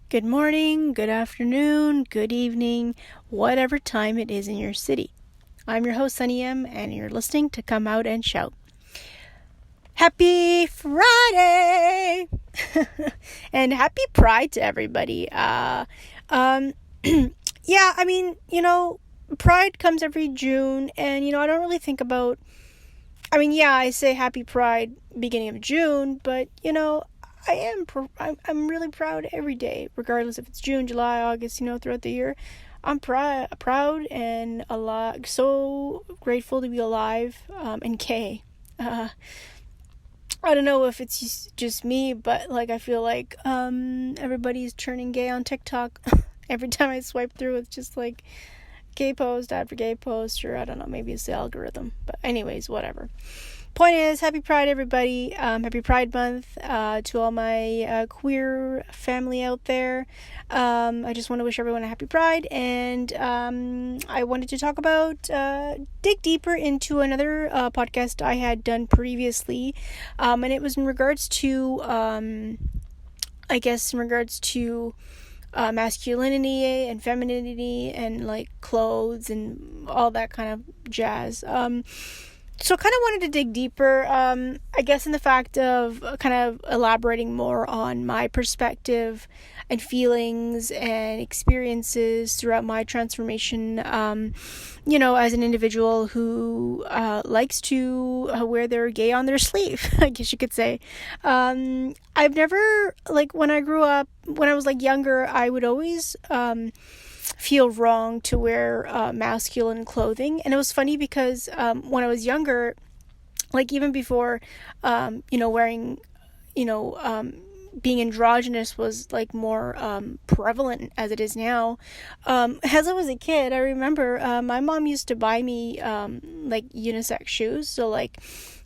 Good morning, good afternoon, good evening, whatever time it is in your city. I'm your host, Sunny M, and you're listening to Come Out and Shout. Happy Friday! And happy Pride to everybody. Pride comes every June, and, I don't really think about... I say happy Pride beginning of June, but, I'm really proud every day, regardless if it's June, July, August, throughout the year. I'm proud and so grateful to be alive, and gay. I don't know if it's just me, but I feel like everybody's turning gay on TikTok. Every time I swipe through, it's just gay post after gay post, or I don't know, maybe it's the algorithm. But anyways, whatever. Point is, happy Pride, everybody. Happy Pride Month to all my queer family out there. I just want to wish everyone a happy Pride, and I wanted to talk about, dig deeper into another podcast I had done previously, and it was in regards to, masculinity and femininity and clothes and all that kind of jazz. So kind of wanted to dig deeper, in the fact of kind of elaborating more on my perspective and feelings and experiences throughout my transformation, as an individual who likes to wear their gay on their sleeve, I guess you could say. I've never, when I grew up, when I was younger, I would always feel wrong to wear masculine clothing. And it was funny because when I was younger, even before wearing being androgynous was more prevalent as it is now. As I was a kid, I remember my mom used to buy me unisex shoes, so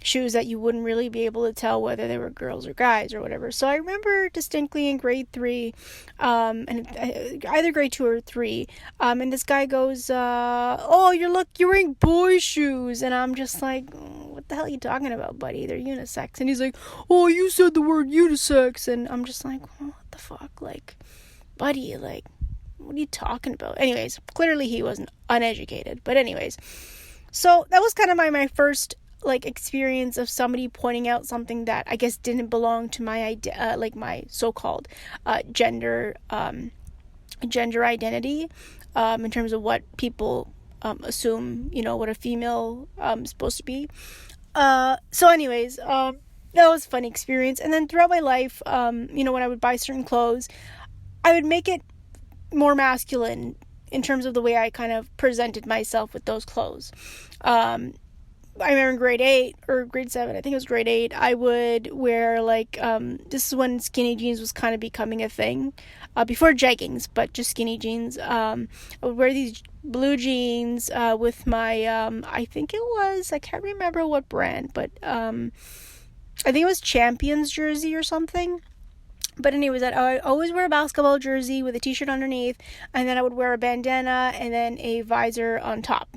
shoes that you wouldn't really be able to tell whether they were girls or guys or whatever. So I remember distinctly in grade 3, and either grade 2 or 3, and this guy goes, "Oh, you're wearing boy shoes," and I'm just like, "What the hell are you talking about, buddy? They're unisex." And he's like, "Oh, you said the word unisex," and I'm just like, "What the fuck, buddy, what are you talking about?" Anyways, clearly he wasn't uneducated, but anyways, so that was kind of my first experience of somebody pointing out something that I guess didn't belong to my my so-called gender identity, in terms of what people assume what a female is supposed to be. So anyways, that was a fun experience. And then throughout my life, when I would buy certain clothes, I would make it more masculine in terms of the way I kind of presented myself with those clothes. I remember in grade 8 or grade 7, I think it was grade 8, I would wear this is when skinny jeans was kind of becoming a thing, before jeggings, but just skinny jeans. I would wear these blue jeans with my, I can't remember what brand, but I think it was Champions jersey or something. But anyways, I would always wear a basketball jersey with a t-shirt underneath, and then I would wear a bandana and then a visor on top.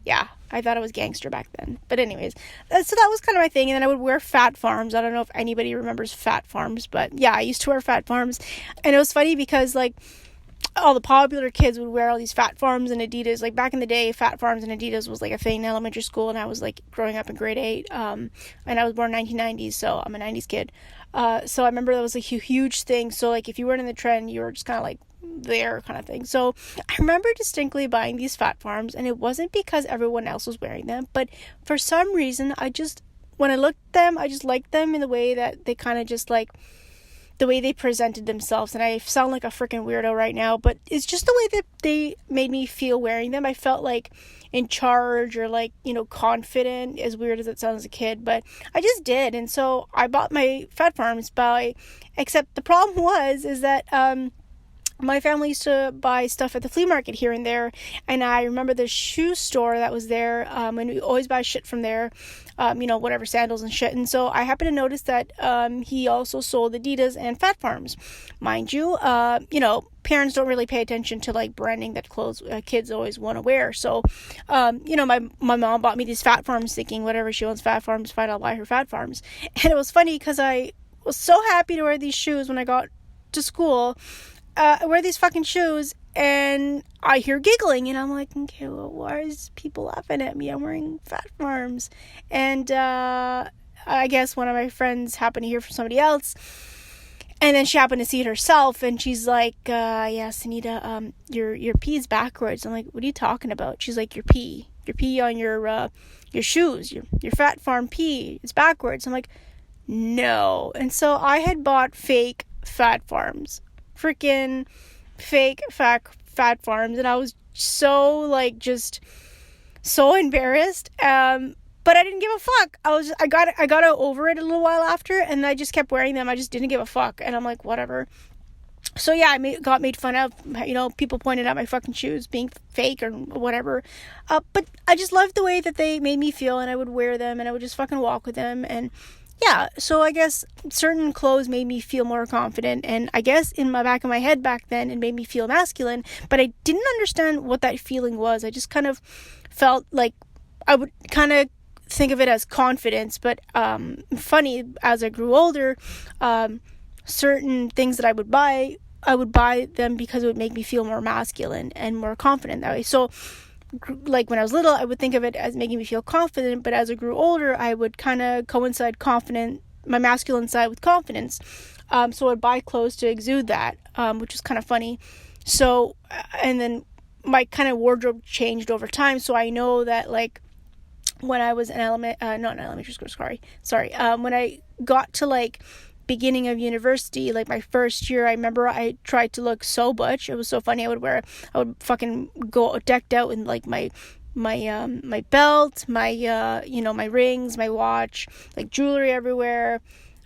Yeah, I thought I was gangster back then. But anyways, so that was kind of my thing. And then I would wear Fat Farms. I don't know if anybody remembers Fat Farms, but yeah, I used to wear Fat Farms. And it was funny because all the popular kids would wear all these Fat Farms and Adidas. Back in the day, Fat Farms and Adidas was a thing in elementary school, and I was growing up in grade 8. And I was born in 1990s, so I'm a 90s kid. So I remember that was a huge thing. So if you weren't in the trend, you were just kind of there kind of thing. So I remember distinctly buying these Fat Farms, and it wasn't because everyone else was wearing them, but for some reason when I looked at them, I just liked them in the way that they kind of just the way they presented themselves. And I sound like a freaking weirdo right now, but it's just the way that they made me feel wearing them. I felt in charge or confident, as weird as it sounds as a kid, but I just did. And so I bought my Fat Farms except the problem is that my family used to buy stuff at the flea market here and there, and I remember the shoe store that was there, and we always buy shit from there, whatever, sandals and shit. And so I happened to notice that he also sold Adidas and Fat Farms. Mind you, parents don't really pay attention to branding that clothes kids always want to wear. So, my mom bought me these Fat Farms, thinking whatever she wants Fat Farms, fine, I'll buy her Fat Farms. And it was funny because I was so happy to wear these shoes when I got to school. I wear these fucking shoes, and I hear giggling, and I'm like, okay, well, why is people laughing at me? I'm wearing Fat Farms. And I guess one of my friends happened to hear from somebody else, and then she happened to see it herself, and she's like, yeah, Sunita, your P's backwards. I'm like, what are you talking about? She's like, your P on your shoes, your Fat Farm P, it's backwards. I'm like, no. And so I had bought fake Fat Farms, freaking fake Fat Farms, and I was so like just so embarrassed. But I didn't give a fuck. I got over it a little while after, and I just kept wearing them. I just didn't give a fuck, and I'm like, whatever. So yeah, I got made fun of. People pointed out my fucking shoes being fake or whatever. But I just loved the way that they made me feel, and I would wear them, and I would just fucking walk with them, and yeah. So I guess certain clothes made me feel more confident, and I guess in my back of my head back then, it made me feel masculine. But I didn't understand what that feeling was. I just kind of felt like I would kind of think of it as confidence, but funny, as I grew older, certain things that I would buy them because it would make me feel more masculine and more confident that way. So like when I was little, I would think of it as making me feel confident, but as I grew older, I would kind of coincide my masculine side with confidence. So I'd buy clothes to exude that, which was kind of funny. So and then my kind of wardrobe changed over time, so I know that like when I was not in elementary school, sorry, when I got to like beginning of university, like my first year, I remember I tried to look so butch. It was so funny. I would fucking go decked out in like my belt, my rings, my watch, like jewelry everywhere,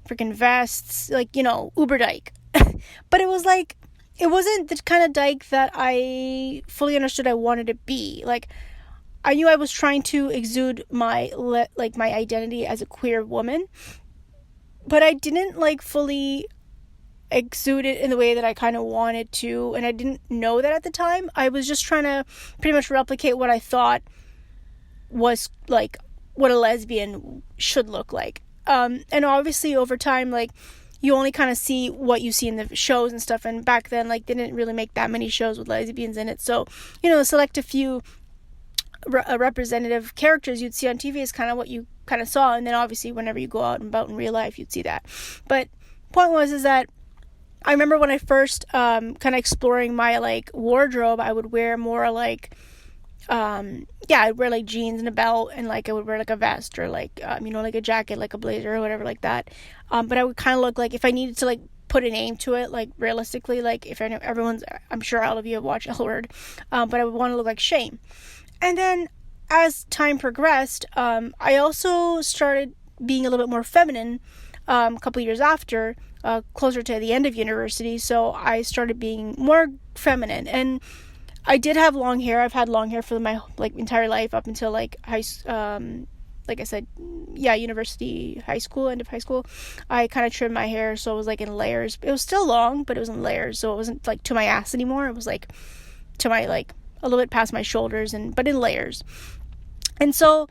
freaking vests, like, uber dyke. But it was like, it wasn't the kind of dyke that I fully understood I wanted to be. Like, I knew I was trying to exude my identity as a queer woman, but I didn't like fully exude it in the way that I kind of wanted to, and I didn't know that at the time. I was just trying to pretty much replicate what I thought was like what a lesbian should look like. And obviously over time, like, you only kind of see what you see in the shows and stuff, and back then, like, they didn't really make that many shows with lesbians in it, so, select a few representative characters you'd see on TV is kind of what you kind of saw, and then obviously whenever you go out and about in real life, you'd see that. But point is that I remember when I first kind of exploring my like wardrobe, I would wear more like I'd wear like jeans and a belt, and like I would wear like a vest or like like a jacket, like a blazer or whatever like that. But I would kind of look like, if I needed to like put a name to it, like realistically, like if I'm sure all of you have watched L Word, but I would want to look like Shame. And then as time progressed, I also started being a little bit more feminine a couple years after, closer to the end of university. So I started being more feminine, and I did have long hair. I've had long hair for my like entire life up until like like I said, university, high school, end of high school. I kind of trimmed my hair so it was like in layers. It was still long, but it was in layers, so it wasn't like to my ass anymore. It was like to my like a little bit past my shoulders, but in layers. And so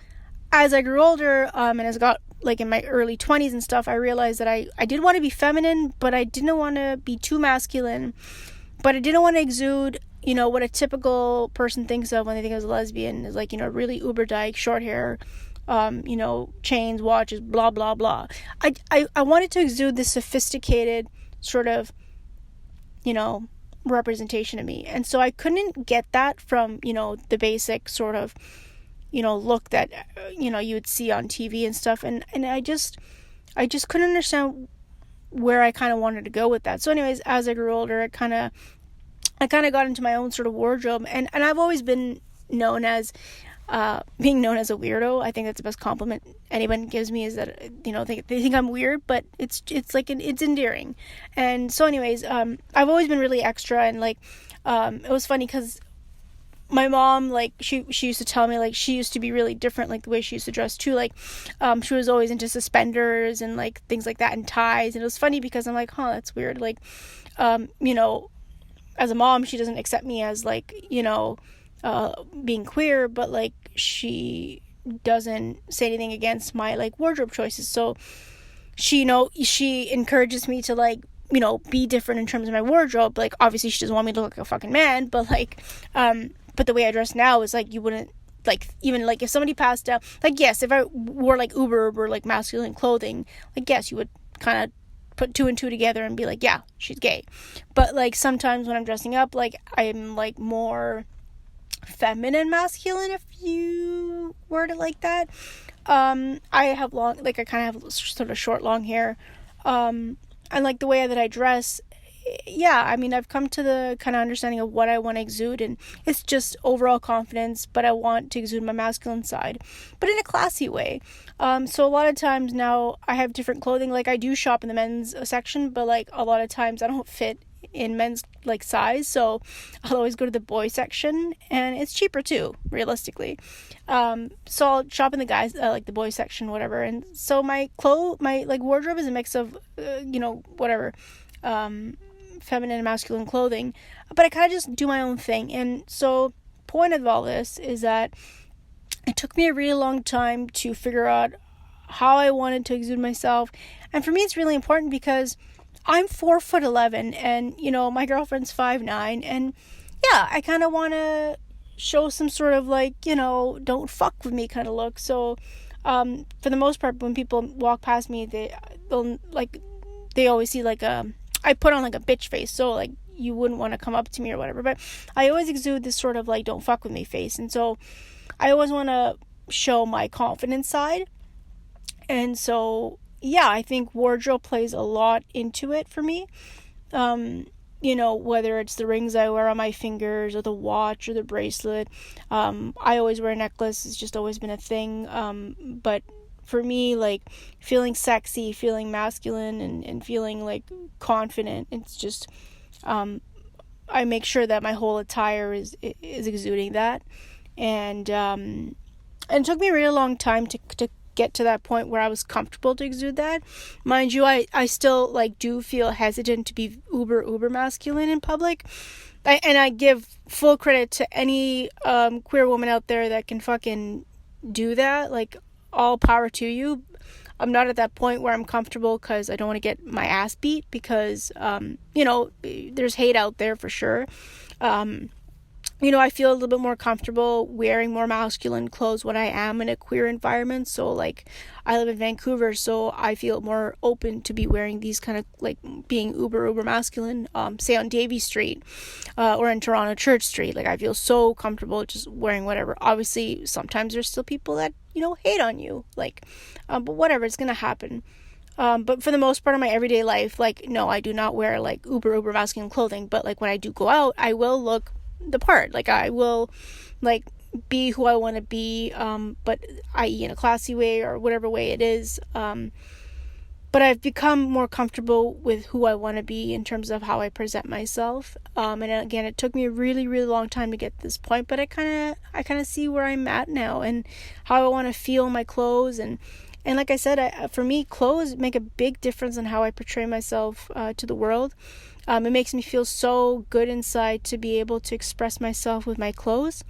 as I grew older, and as I got like in my early 20s and stuff, I realized that I did want to be feminine, but I didn't want to be too masculine, but I didn't want to exude, what a typical person thinks of when they think of a lesbian is like, really uber dyke, short hair, chains, watches, blah, blah, blah. I wanted to exude this sophisticated sort of, representation of me. And so I couldn't get that from, the basic sort of, look that, you would see on TV and stuff. And I just couldn't understand where I kind of wanted to go with that. So anyways, as I grew older, I kind of got into my own sort of wardrobe, and I've always been known as being known as a weirdo. I think that's the best compliment anyone gives me, is that they think I'm weird, but it's like it's endearing. And so anyways, I've always been really extra, and like it was funny because my mom, like, she used to tell me, like, she used to be really different, like the way she used to dress too. Like she was always into suspenders and like things like that and ties, and it was funny because I'm like, that's weird. Like as a mom, she doesn't accept me as like being queer, but like she doesn't say anything against my like wardrobe choices. So she she encourages me to like be different in terms of my wardrobe. Like, obviously she doesn't want me to look like a fucking man, but like, but the way I dress now is like, you wouldn't, like, even like if somebody passed out, like, yes, if I wore like uber like masculine clothing, like, yes, you would kind of put two and two together and be like, yeah, she's gay. But like, sometimes when I'm dressing up, like, I'm like more feminine masculine, if you word it like that. I have long, like, I kind of have sort of short long hair, and like the way that I dress, yeah, I mean, I've come to the kind of understanding of what I want to exude, and it's just overall confidence, but I want to exude my masculine side, but in a classy way. So a lot of times now I have different clothing. Like, I do shop in the men's section, but like a lot of times I don't fit in men's like size, so I'll always go to the boy section, and it's cheaper too, realistically. So I'll shop in the guys, like the boy section, whatever. And so my like wardrobe is a mix of whatever, feminine and masculine clothing, but I kind of just do my own thing. And so point of all this is that it took me a really long time to figure out how I wanted to exude myself. And for me, it's really important because I'm 4'11", and my girlfriend's 5'9", and yeah, I kind of want to show some sort of like, don't fuck with me kind of look. So for the most part, when people walk past me, they always see like I put on like a bitch face, so like you wouldn't want to come up to me or whatever, but I always exude this sort of like don't fuck with me face. And so I always want to show my confident side. And so yeah, I think wardrobe plays a lot into it for me. Whether it's the rings I wear on my fingers or the watch or the bracelet. I always wear a necklace. It's just always been a thing. But for me, like, feeling sexy, feeling masculine, and feeling like confident, it's just, I make sure that my whole attire is exuding that. And it took me a really long time to get to that point where I was comfortable to exude that. Mind you, I still like do feel hesitant to be uber masculine in public. And I give full credit to any queer woman out there that can fucking do that. Like, all power to you. I'm not at that point where I'm comfortable because I don't want to get my ass beat, because there's hate out there for sure. I feel a little bit more comfortable wearing more masculine clothes when I am in a queer environment. So, like, I live in Vancouver, so I feel more open to be wearing these kind of, like, being uber masculine, say on Davie Street, or in Toronto Church Street. Like, I feel so comfortable just wearing whatever. Obviously, sometimes there's still people that, hate on you, like, but whatever, it's gonna happen. But for the most part of my everyday life, like, no, I do not wear, like, uber masculine clothing, but, like, when I do go out, I will look the part. Like, I will, like, be who I want to be, but i.e. in a classy way or whatever way it is. But I've become more comfortable with who I want to be in terms of how I present myself. And again, it took me a really, really long time to get to this point, but I kind of see where I'm at now and how I want to feel in my clothes. And like I said, for me, clothes make a big difference in how I portray myself to the world. It makes me feel so good inside to be able to express myself with my clothes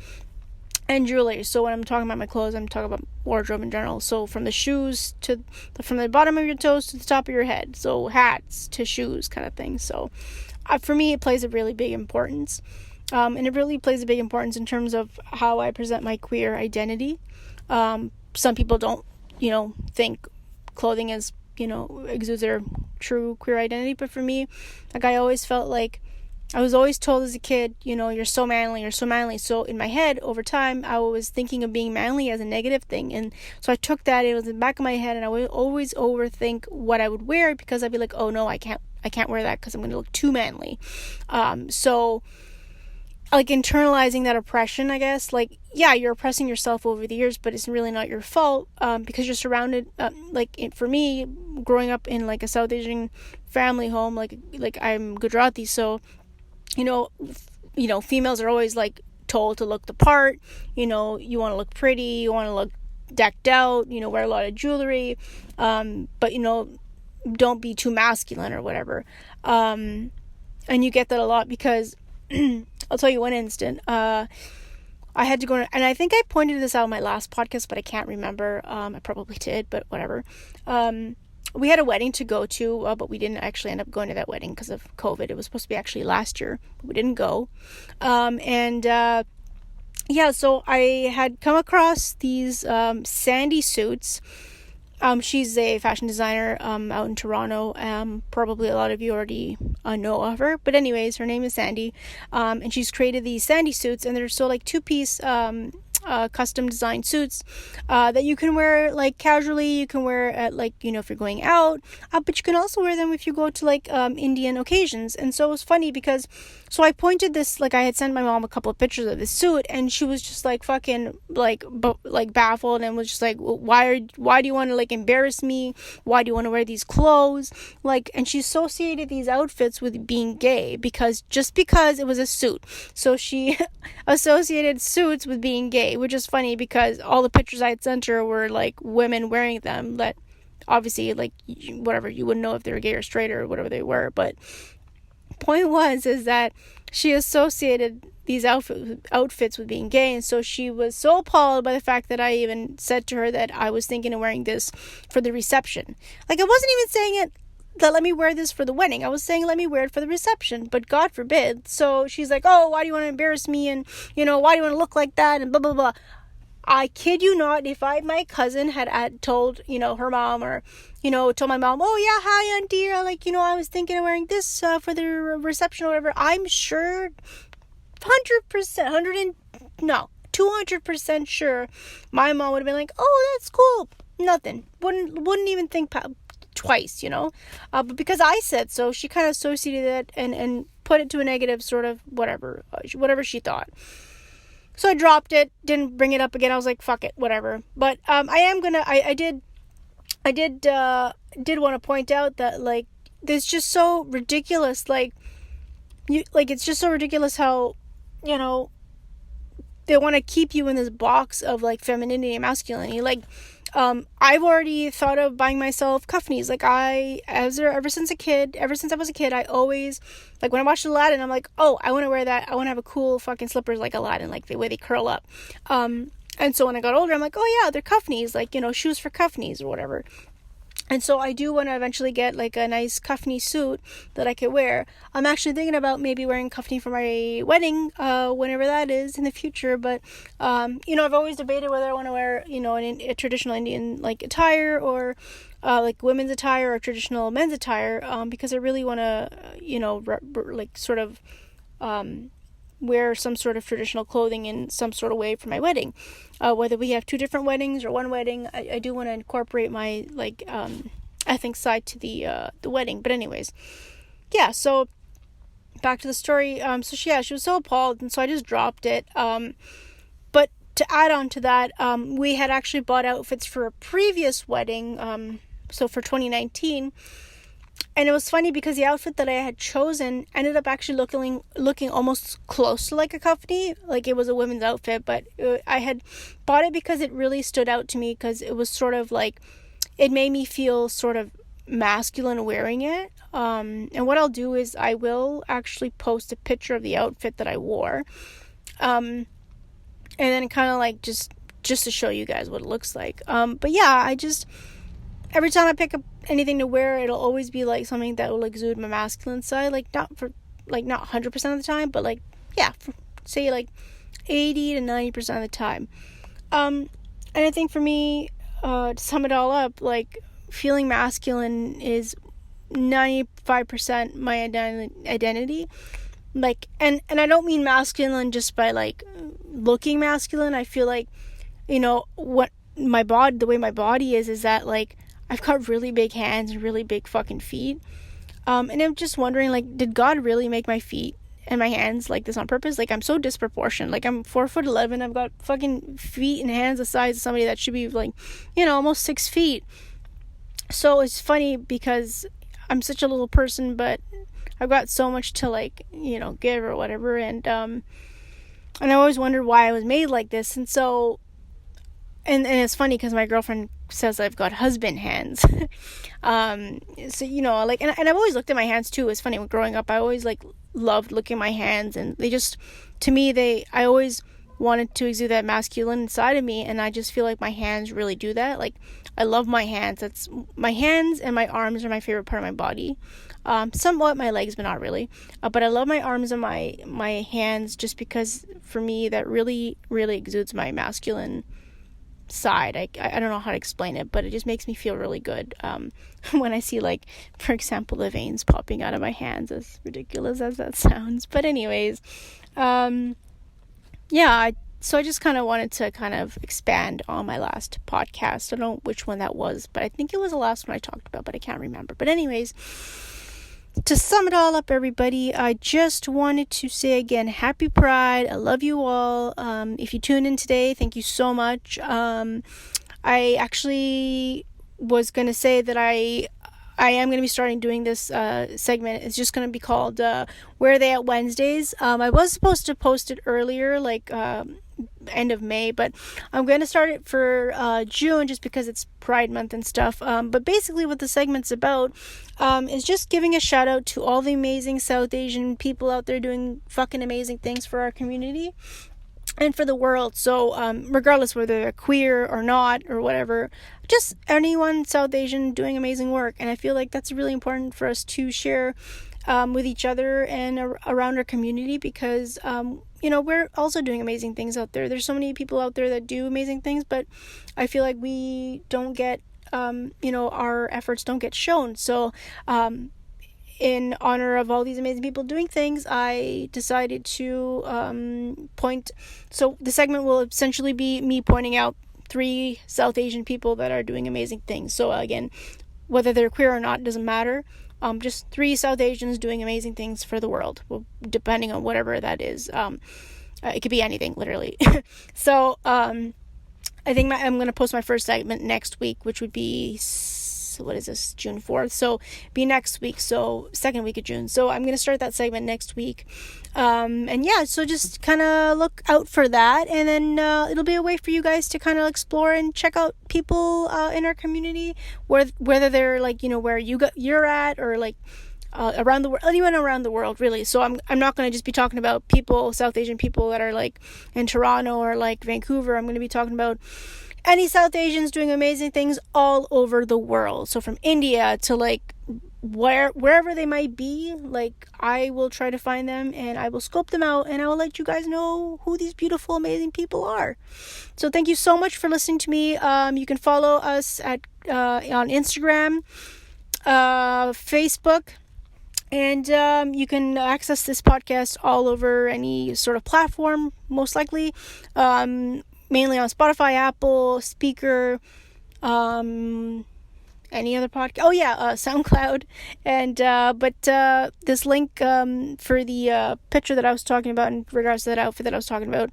and jewelry. So when I'm talking about my clothes, I'm talking about wardrobe in general. So from the shoes from the bottom of your toes to the top of your head. So hats to shoes kind of thing. So for me, it plays a really big importance. And it really plays a big importance in terms of how I present my queer identity. Some people don't, think clothing is, exudes their true queer identity. But for me, like, I always felt like I was always told as a kid, you're so manly. So in my head, over time, I was thinking of being manly as a negative thing. And so I took that, it was in the back of my head, and I would always overthink what I would wear, because I'd be like, oh no, I can't wear that because I'm going to look too manly. So, like, internalizing that oppression, I guess, like, yeah, you're oppressing yourself over the years, but it's really not your fault, because you're surrounded, for me, growing up in, like, a South Asian family home, like I'm Gujarati, so, females are always, like, told to look the part, you want to look pretty, you want to look decked out, wear a lot of jewelry, but, don't be too masculine or whatever, and you get that a lot because, I'll tell you one instant, I had to go, and I think I pointed this out in my last podcast, but I can't remember, I probably did, but whatever, we had a wedding to go to, but we didn't actually end up going to that wedding because of COVID. It was supposed to be actually last year, but we didn't go. Yeah, so I had come across these Sandy suits. She's a fashion designer out in Toronto. Probably a lot of you already know of her. But anyways, her name is Sandy. And she's created these Sandy suits, and they're so like two-piece custom designed suits that you can wear like casually. You can wear at like, if you're going out, but you can also wear them if you go to like Indian occasions. And so it was funny because I pointed this, like I had sent my mom a couple of pictures of this suit, and she was just like fucking like baffled, and was just like, why do you want to like embarrass me? Why do you want to wear these clothes? Like, and she associated these outfits with being gay because it was a suit. So she associated suits with being gay, which is funny because all the pictures I had sent her were like women wearing them that obviously like whatever, you wouldn't know if they were gay or straight or whatever they were. But point is that she associated these outfits with being gay, and so she was so appalled by the fact that I even said to her that I was thinking of wearing this for the reception. Like, I wasn't even saying it that let me wear this for the wedding. I was saying let me wear it for the reception, but God forbid. So she's like, oh, why do you want to embarrass me, and why do you want to look like that, and blah blah blah. I kid you not, if my cousin had told, her mom, or, told my mom, oh yeah, hi auntie, or like, I was thinking of wearing this for the reception or whatever, I'm sure 200% sure my mom would have been like, oh, that's cool. Nothing. Wouldn't even think twice, but because I said so, she kind of associated it and put it to a negative sort of whatever she thought. So I dropped it, didn't bring it up again. I was like, fuck it, whatever. But I did want to point out that like it's just so ridiculous. It's just so ridiculous how, they want to keep you in this box of like femininity and masculinity. Like, I've already thought of buying myself cuffnies. Like ever since I was a kid, I always, like when I watched Aladdin, I'm like, oh, I want to wear that. I want to have a cool fucking slippers like Aladdin, like the way they curl up. And so when I got older, I'm like, oh yeah, they're cuffnies, like, shoes for cuffnies or whatever. And so I do want to eventually get like a nice cuffney suit that I could wear. I'm actually thinking about maybe wearing cuffney for my wedding, whenever that is in the future. But, I've always debated whether I want to wear, a traditional Indian like attire, or like women's attire, or traditional men's attire, because I really want to, wear some sort of traditional clothing in some sort of way for my wedding. Whether we have two different weddings or one wedding, I do want to incorporate my ethnic side to the wedding. But anyways, yeah, so back to the story. She was so appalled, and so I just dropped it. But to add on to that, we had actually bought outfits for a previous wedding, so for 2019. And it was funny because the outfit that I had chosen ended up actually looking almost close to like a cuffney. Like it was a women's outfit, but I had bought it because it really stood out to me, because it was sort of like, it made me feel sort of masculine wearing it. And what I'll do is I will actually post a picture of the outfit that I wore. And then kind of like just to show you guys what it looks like. But yeah, every time I pick up anything to wear, it'll always be like something that will exude my masculine side. Like not 100% of the time, but like, yeah, say like 80 to 90% of the time. And I think for me, to sum it all up, like feeling masculine is 95% my identity. Like, and I don't mean masculine just by like looking masculine. I feel like, what the way my body is that like, I've got really big hands and really big fucking feet. And I'm just wondering, like, did God really make my feet and my hands like this on purpose? Like, I'm so disproportionate. Like, I'm 4'11". I've got fucking feet and hands the size of somebody that should be like, almost 6 feet. So it's funny because I'm such a little person, but I've got so much to like, give or whatever. And I always wondered why I was made like this. And so, and it's funny because my girlfriend says I've got husband hands. So, like, and I've always looked at my hands too. It's funny, when growing up, I always like loved looking at my hands, and they just, to me, I always wanted to exude that masculine side of me, and I just feel like my hands really do that. Like, I love my hands. My hands and my arms are my favorite part of my body. Somewhat my legs, but not really. But I love my arms and my hands, just because for me that really, really exudes my masculine side. I don't know how to explain it, but it just makes me feel really good when I see, like, for example, the veins popping out of my hands, as ridiculous as that sounds. But anyways, so I just kind of wanted to kind of expand on my last podcast. I don't know which one that was, but I think it was the last one I talked about, but I can't remember. But anyways, to sum it all up, everybody, I just wanted to say again, happy Pride. I love you all. If you tuned in today, thank you so much. I actually was going to say that I am going to be starting doing this segment. It's just going to be called Where Are They at Wednesdays. I was supposed to post it earlier, like end of May, but I'm going to start it for June, just because it's Pride Month and stuff. But basically what the segment's about is just giving a shout out to all the amazing South Asian people out there doing fucking amazing things for our community and for the world. So regardless whether they're queer or not or whatever, just anyone South Asian doing amazing work. And I feel like that's really important for us to share with each other and around our community, because we're also doing amazing things out there. There's so many people out there that do amazing things, but I feel like we don't get our efforts don't get shown. So in honor of all these amazing people doing things, I decided to point. So the segment will essentially be me pointing out 3 South Asian people that are doing amazing things. So again, whether they're queer or not, doesn't matter. Just 3 South Asians doing amazing things for the world, well, depending on whatever that is. It could be anything, literally. So I think I'm going to post my first segment next week, which would be, what is this, June 4th? So be next week, so second week of June. So I'm going to start that segment next week. So just kind of look out for that, and then it'll be a way for you guys to kind of explore and check out people in our community, whether they're like, where you're at, or like around the world, anyone around the world, really. So I'm not going to just be talking about South Asian people that are like in Toronto or like Vancouver. I'm going to be talking about any South Asians doing amazing things all over the world. So from India to like wherever they might be, like I will try to find them and I will scope them out, and I will let you guys know who these beautiful, amazing people are. So thank you so much for listening to me. You can follow us at on Instagram, Facebook, and you can access this podcast all over any sort of platform, most likely. Mainly on Spotify, Apple, Speaker, any other podcast. Oh yeah, SoundCloud. And but this link for the picture that I was talking about in regards to that outfit that I was talking about,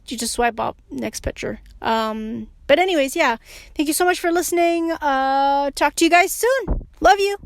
you just swipe up next picture. But anyways, yeah, thank you so much for listening. Talk to you guys soon. Love you.